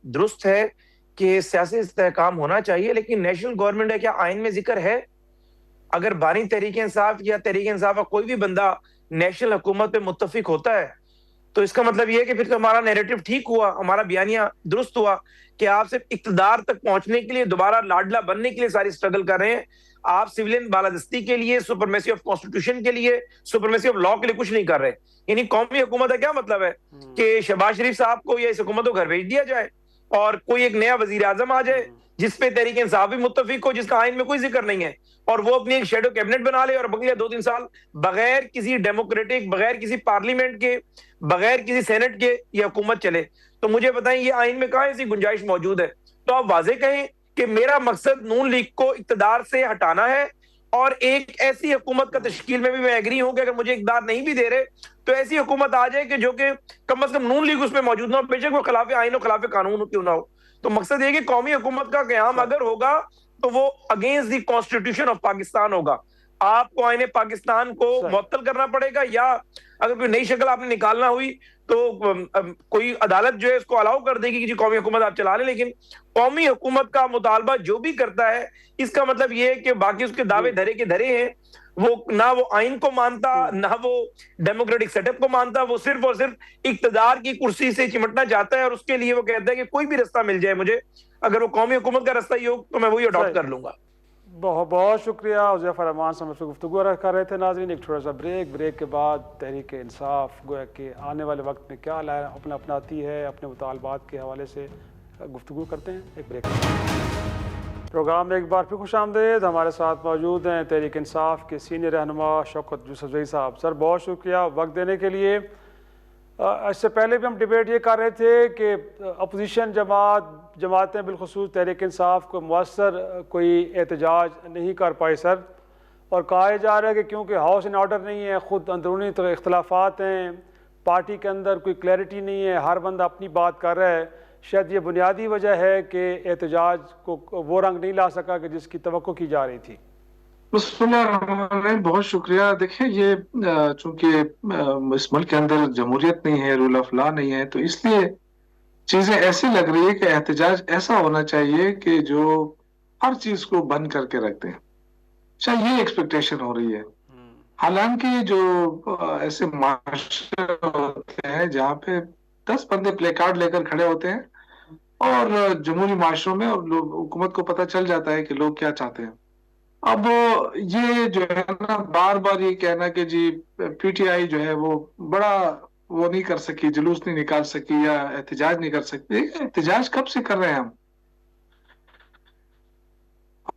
درست ہے کہ سیاسی استحکام ہونا چاہیے، لیکن نیشنل گورنمنٹ ہے کیا آئین میں ذکر ہے؟ اگر بانی تحریک انصاف یا تحریک انصاف کا کوئی بھی بندہ نیشنل حکومت پہ متفق ہوتا ہے تو اس کا مطلب یہ ہے کہ پھر تو ہمارا نیریٹو ٹھیک ہوا، ہمارا بیانیہ درست ہوا کہ آپ صرف اقتدار تک پہنچنے کے لیے، دوبارہ لاڈلا بننے کے لیے ساری اسٹرگل کر رہے ہیں، آپ سویلین بالادستی کے لیے، سپرمیسی آف کانسٹیٹیوشن کے لیے، سپرمیسی آف لا کے لیے کچھ نہیں کر رہے۔ یعنی قومی حکومت کا کیا مطلب ہے کہ شہباز شریف صاحب کو یا اس حکومت کو گھر بھیج دیا جائے اور کوئی ایک نیا وزیر اعظم آ جائے جس پہ تحریک انصاف بھی متفق ہو، جس کا آئین میں کوئی ذکر نہیں ہے، اور وہ اپنی ایک شیڈو کیبنٹ بنا لے اور بقیہ 2-3 سال بغیر کسی ڈیموکریٹک، بغیر کسی پارلیمنٹ کے، بغیر کسی سینٹ کے یہ حکومت چلے، تو مجھے بتائیں یہ آئین میں کہاں ایسی گنجائش موجود ہے؟ تو آپ واضح کہیں کہ میرا مقصد نون لیگ کو اقتدار سے ہٹانا ہے، اور ایک ایسی حکومت کا تشکیل میں بھی میں ایگری ہوں کہ اگر مجھے اقتدار نہیں بھی دے رہے تو ایسی حکومت آ جائے کہ جو کہ کم از کم نون لیگ اس میں موجود نہ ہو، بے شک وہ خلاف آئین و خلاف قانون کیوں نہ ہو. تو مقصد یہ کہ قومی حکومت کا قیام اگر ہوگا تو وہ against the constitution of Pakistan ہوگا. آپ کو آئین پاکستان کو معطل کرنا پڑے گا، یا اگر کوئی نئی شکل آپ نے نکالنا ہوئی تو کوئی عدالت جو ہے اس کو الاؤ کر دے گی کہ جی قومی حکومت آپ چلا لیں. لیکن قومی حکومت کا مطالبہ جو بھی کرتا ہے اس کا مطلب یہ ہے کہ باقی اس کے دعوے دھرے کے دھرے ہیں، وہ نہ وہ آئین کو مانتا نہ وہ ڈیموکریٹک سیٹ اپ کو مانتا، وہ صرف اور صرف اقتدار کی کرسی سے چمٹنا چاہتا ہے، اور اس کے لیے وہ کہتا ہے کہ کوئی بھی رستہ مل جائے مجھے، اگر وہ قومی حکومت کا رستہ ہی ہو تو میں وہی اڈاپٹ کر لوں گا. بہت بہت شکریہ حذیفہ رحمان سے مجھ سے گفتگو کر رہے تھے. ناظرین ایک تھوڑا سا بریک کے بعد تحریک انصاف گویا کہ آنے والے وقت میں کیا اپناتی ہے، اپنے مطالبات کے حوالے سے گفتگو کرتے ہیں. ایک بریک. پروگرام میں ایک بار پھر خوش آمدید. ہمارے ساتھ موجود ہیں تحریک انصاف کے سینئر رہنما شوکت یوسفزئی صاحب. سر بہت شکریہ وقت دینے کے لیے. اس سے پہلے بھی ہم ڈیبیٹ یہ کر رہے تھے کہ اپوزیشن جماعتیں بالخصوص تحریک انصاف کو مؤثر کوئی احتجاج نہیں کر پائی سر، اور کہا جا رہا ہے کہ کیونکہ ہاؤس ان آرڈر نہیں ہے، خود اندرونی اختلافات ہیں، پارٹی کے اندر کوئی کلیئرٹی نہیں ہے، ہر بندہ اپنی بات کر رہا ہے، شاید یہ بنیادی وجہ ہے کہ احتجاج کو وہ رنگ نہیں لا سکا کہ جس کی توقع کی جا رہی تھی. بسم اللہ الرحمن الرحیم. بہت شکریہ. دیکھیں یہ چونکہ اس ملک کے اندر جمہوریت نہیں ہے، رول آف لا نہیں ہے، تو اس لیے چیزیں ایسی لگ رہی ہے کہ احتجاج ایسا ہونا چاہیے کہ جو ہر چیز کو بند کر کے رکھ دیں. شاید یہ ایکسپیکٹیشن ہو رہی ہے. حالانکہ جو ایسے معاشرے ہوتے ہیں جہاں پہ 10 بندے پلے کارڈ لے کر کھڑے ہوتے ہیں اور جمہوری معاشروں میں اور حکومت کو پتہ چل جاتا ہے کہ لوگ کیا چاہتے ہیں. اب یہ جو ہے نا بار بار یہ کہنا کہ جی پی ٹی آئی جو ہے وہ بڑا وہ نہیں کر سکی، جلوس نہیں نکال سکی یا احتجاج نہیں کر سکتی. احتجاج کب سے کر رہے ہیں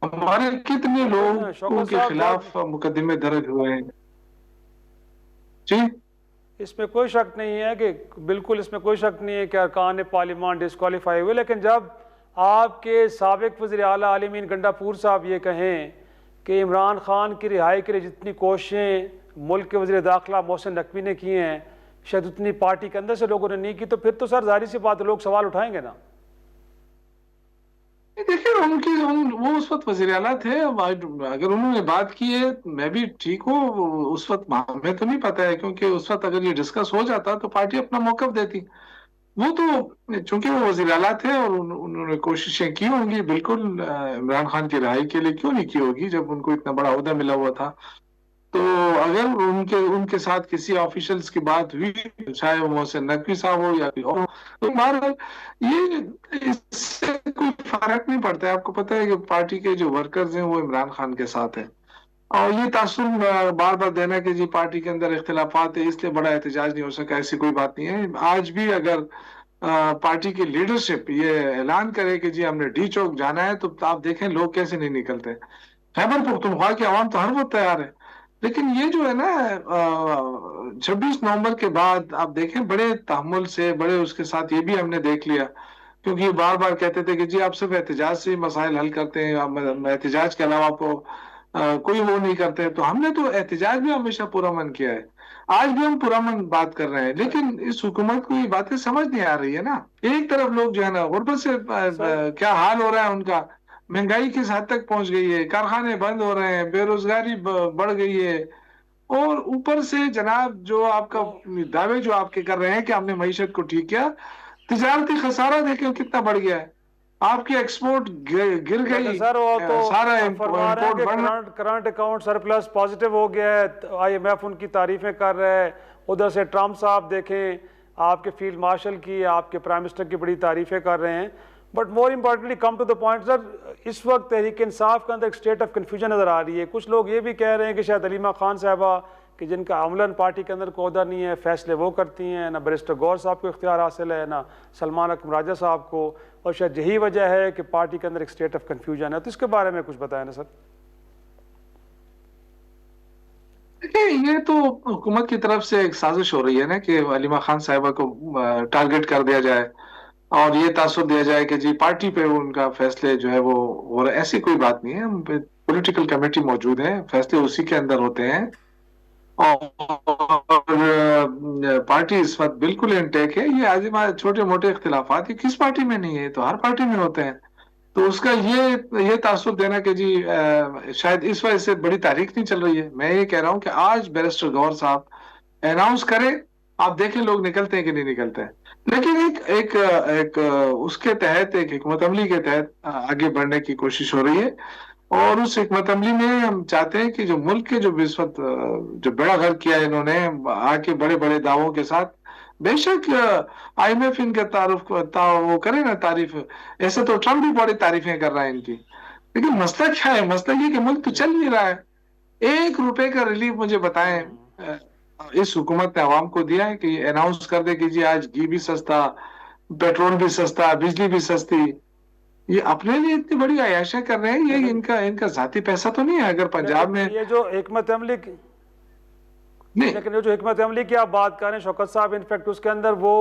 ہمارے کتنے لوگوں کے خلاف مقدمے درج ہوئے ہیں. جی اس میں کوئی شک نہیں ہے کہ بالکل اس میں کوئی شک نہیں ہے کہ ارکان پارلیمان ڈسکوالیفائی ہوئے، لیکن جب آپ کے سابق وزیر اعلیٰ عالمین گنڈا پور صاحب یہ کہیں کہ عمران خان کی رہائی کے لیے جتنی کوششیں ملک کے وزیر داخلہ محسن نقوی نے کی ہیں شاید اتنی پارٹی کے اندر سے لوگوں نے نہیں کی، تو پھر تو سر ظاہر سی بات لوگ سوال اٹھائیں گے نا. دیکھیں وہ اس وقت وزیر اعلیٰ تھے، اگر انہوں نے بات کی ہے میں بھی ٹھیک ہوں. اس وقت ہمیں تو نہیں پتا ہے، کیونکہ اس وقت اگر یہ ڈسکس ہو جاتا تو پارٹی اپنا موقف دیتی. وہ تو چونکہ وہ وزیر اعلیٰ تھے اور انہوں نے کوششیں کی ہوں گی، بالکل عمران خان کی رہائی کے لیے کیوں نہیں کی ہوگی جب ان کو اتنا بڑا عہدہ ملا ہوا تھا. تو اگر ان کے ساتھ کسی آفیشلز کی بات ہوئی، چاہے وہ محسن نقوی صاحب ہو یا کوئی اور، تو بہرحال یہ اس سے کوئی فرق نہیں پڑتا ہے. آپ کو پتہ ہے کہ پارٹی کے جو ورکرز ہیں وہ عمران خان کے ساتھ ہیں، اور یہ تاثر بار بار دینا کہ جی پارٹی کے اندر اختلافات ہیں اس لیے بڑا احتجاج نہیں ہو سکا، ایسی کوئی بات نہیں ہے. آج بھی اگر پارٹی کی لیڈرشپ یہ اعلان کرے کہ جی ہم نے ڈی چوک جانا ہے، تو آپ دیکھیں لوگ کیسے نہیں نکلتے. خیبر پختونخوا کی عوام تو ہر وقت تیار ہے. لیکن یہ جو ہے نا 26 نومبر کے بعد آپ دیکھیں بڑے تحمل سے، بڑے اس کے ساتھ یہ بھی ہم نے دیکھ لیا، کیونکہ یہ بار بار کہتے تھے کہ جی آپ صرف احتجاج سے مسائل حل کرتے ہیں، احتجاج کے علاوہ کو کوئی وہ نہیں کرتے. تو ہم نے تو احتجاج بھی ہمیشہ پرامن کیا ہے، آج بھی ہم پرامن بات کر رہے ہیں. لیکن اس حکومت کو یہ باتیں سمجھ نہیں آ رہی ہے نا. ایک طرف لوگ جو ہے نا غربت سے کیا حال ہو رہا ہے ان کا، مہنگائی کس حد تک پہنچ گئی ہے، کارخانے بند ہو رہے ہیں، بے روزگاری بڑھ گئی ہے، اور اوپر سے جناب جو آپ کا دعوے جو آپ کے کر رہے ہیں کہ ہم نے معیشت کو ٹھیک کیا، تجارتی خسارہ دیکھیں کتنا بڑھ گیا ہے. آپ کی ایکسپورٹ گر گئی، سارا امپورٹ بڑھنا، کرنٹ اکاؤنٹ سرپلس پازیٹیو ہو گیا ہے. آئی ایم ایف ان کی تعریفیں کر رہے ہیں، ادھر سے ٹرمپ صاحب دیکھیں آپ کے فیلڈ مارشل کی، آپ کے پرائم منسٹر کی بڑی تعریفیں کر رہے ہیں. But more importantly come to the point sir, اس وقت تحریک انصاف کے اندر ایک اسٹیٹ آف کنفیوژن نظر آ رہی ہے. کچھ لوگ یہ بھی کہہ رہے ہیں کہ شاید علیمہ خان صاحبہ کہ جن کا عملاً پارٹی کے اندر کوئی عہدہ نہیں ہے، فیصلے وہ کرتی ہیں، نہ بیرسٹر غور صاحب کو اختیار حاصل ہے، نہ سلمان اکرم راجہ صاحب کو، اور شاید یہی وجہ ہے کہ پارٹی کے اندر ایک اسٹیٹ آف کنفیوژن ہے. تو اس کے بارے میں کچھ بتائیں نا سر. یہ تو حکومت کی طرف سے ایک سازش ہو رہی ہے نا کہ علیمہ خان صاحبہ کو ٹارگٹ کر دیا جائے اور یہ تاثر دیا جائے کہ جی پارٹی پہ ان کا فیصلے جو ہے وہ، اور ایسی کوئی بات نہیں ہے. پولیٹیکل کمیٹی موجود ہے، فیصلے اسی کے اندر ہوتے ہیں، اور پارٹی اس وقت بالکل انٹیک ہے. یہ عظیم چھوٹے موٹے اختلافات یہ کس پارٹی میں نہیں ہے, تو ہر پارٹی میں ہوتے ہیں. تو اس کا یہ تاثر دینا کہ جی شاید اس وجہ سے بڑی تاریخ نہیں چل رہی ہے. میں یہ کہہ رہا ہوں کہ آج بیرسٹر گوہر صاحب اناؤنس کرے, آپ دیکھیں لوگ نکلتے ہیں کہ نہیں نکلتے ہیں. لیکن ایک اس کے تحت ایک حکمت عملی کے تحت آگے بڑھنے کی کوشش ہو رہی ہے. اور اس حکمت عملی میں ہم چاہتے ہیں کہ جو ملک کے جو اس وقت جو بڑا غرق کیا ہے انہوں نے آ کے بڑے بڑے دعووں کے ساتھ, بے شک آئی ایم ایف ان کا تعارف وہ کرے نا تعریف, ایسے تو ٹرمپ بھی بڑی تعریفیں کر رہا ہے ان کی, لیکن مسئلہ کیا ہے؟ مسئلہ یہ کہ ملک تو چل نہیں رہا ہے. 1 روپے کا ریلیف مجھے بتائیں اس حکومت نے عوام کو دیا ہے کہ یہ اناؤنس کر دے کہ جی آج گھی بھی سستا, پیٹرول بھی سستا, بجلی بھی سستی. یہ اپنے لیے اتنی بڑی عیاشیاں کر رہے ہیں, یہ ان کا ذاتی پیسہ تو نہیں ہے. اگر پنجاب میں یہ جو حکمت عملی نہیں, لیکن یہ جو حکمت عملی کی آپ بات کر رہے ہیں شوکت صاحب, انفیکٹ اس کے اندر وہ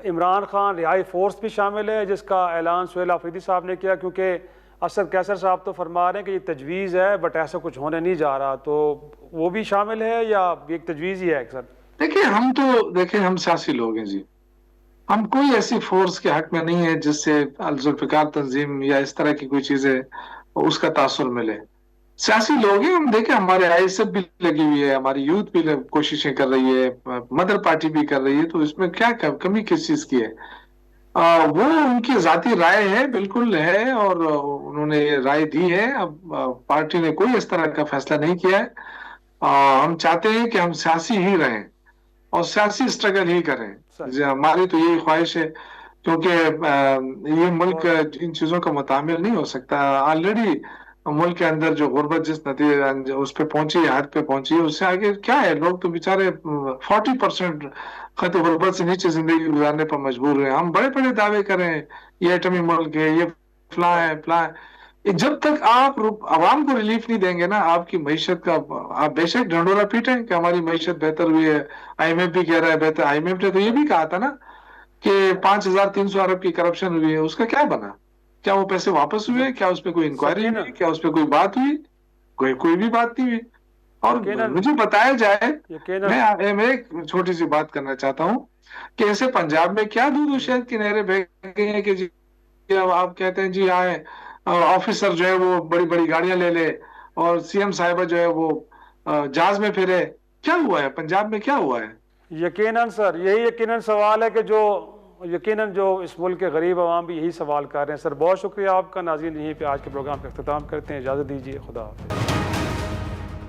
عمران خان رہائی فورس بھی شامل ہے جس کا اعلان سہیل آفریدی صاحب نے کیا, کیونکہ اسد کیسر صاحب تو فرما رہے ہیں کہ یہ تجویز ہے بٹ ایسا کچھ ہونے نہیں جا رہا, تو وہ بھی شامل ہے یا ایک تجویز ہی ہے اکثر؟ دیکھیں ہم سیاسی لوگ ہیں جی, ہم کوئی ایسی فورس کے حق میں نہیں ہے جس سے ذوالفقار تنظیم یا اس طرح کی کوئی چیزیں اس کا تاثر ملے. سیاسی لوگ ہیں ہم, دیکھیں ہمارے آئی ایس ایف بھی لگی ہوئی ہے, ہماری یوتھ بھی کوششیں کر رہی ہے, مدر پارٹی بھی کر رہی ہے, تو اس میں کیا کمی کس چیز کی ہے؟ وہ ان کی ذاتی رائے ہے, بالکل ہے, اور انہوں نے یہ رائے دی ہے. اب پارٹی نے کوئی اس طرح کا فیصلہ نہیں کیا ہے. ہم چاہتے ہیں کہ ہم سیاسی ہی رہیں اور سیاسی اسٹرگل ہی کریں. ہماری تو یہی خواہش ہے, کیونکہ یہ ملک ان چیزوں کا متحمل نہیں ہو سکتا. آلریڈی ملک کے اندر جو غربت جس نتیجے اس پہ پہنچی ہے, حد پہ پہنچی ہے, اس سے آگے کیا ہے؟ لوگ تو بیچارے 40% خط غربت سے نیچے زندگی گزارنے پر مجبور ہیں. ہم بڑے بڑے دعوے کریں یہ ایٹمی ملک ہے, یہ فلاں ہے فلاں ہے. جب تک آپ عوام کو ریلیف نہیں دیں گے نا, آپ کی معیشت کا آپ بے شک ڈھنڈورا پیٹیں کہ ہماری معیشت بہتر ہوئی ہے, آئی ایم ایف بھی کہہ رہا ہے بہتر. آئی ایم ایف نے تو یہ بھی کہا تھا نا کہ 5300 ارب کی کرپشن ہوئی ہے, اس کا کیا بنا؟ کیا وہ پیسے واپس ہوئے؟ کیا اس پہ کوئی انکوائری ہوئی؟ کیا اس پہ کوئی بات ہوئی؟ کوئی بھی بات نہیں ہوئی. اور مجھے بتایا جائے, میں ایک چھوٹی سی بات کرنا چاہتا ہوں کہ ایسے پنجاب میں کیا دودھ و شہد کی نہریں بہہ گئی ہیں کہ جی آپ کہتے ہیں جی آئے آفیسر جو ہے وہ بڑی بڑی گاڑیاں لے لے اور سی ایم صاحبہ جو ہے وہ جہاز میں پھرے. کیا ہوا ہے پنجاب میں, کیا ہوا ہے؟ یقیناً سر, یہی یقیناً سوال ہے کہ جو یقیناً جو اس ملک کے غریب عوام بھی یہی سوال کر رہے ہیں. سر بہت شکریہ آپ کا. ناظرین یہیں پہ آج کے پروگرام کا اختتام کرتے ہیں, اجازت دیجیے, خدا حافظ.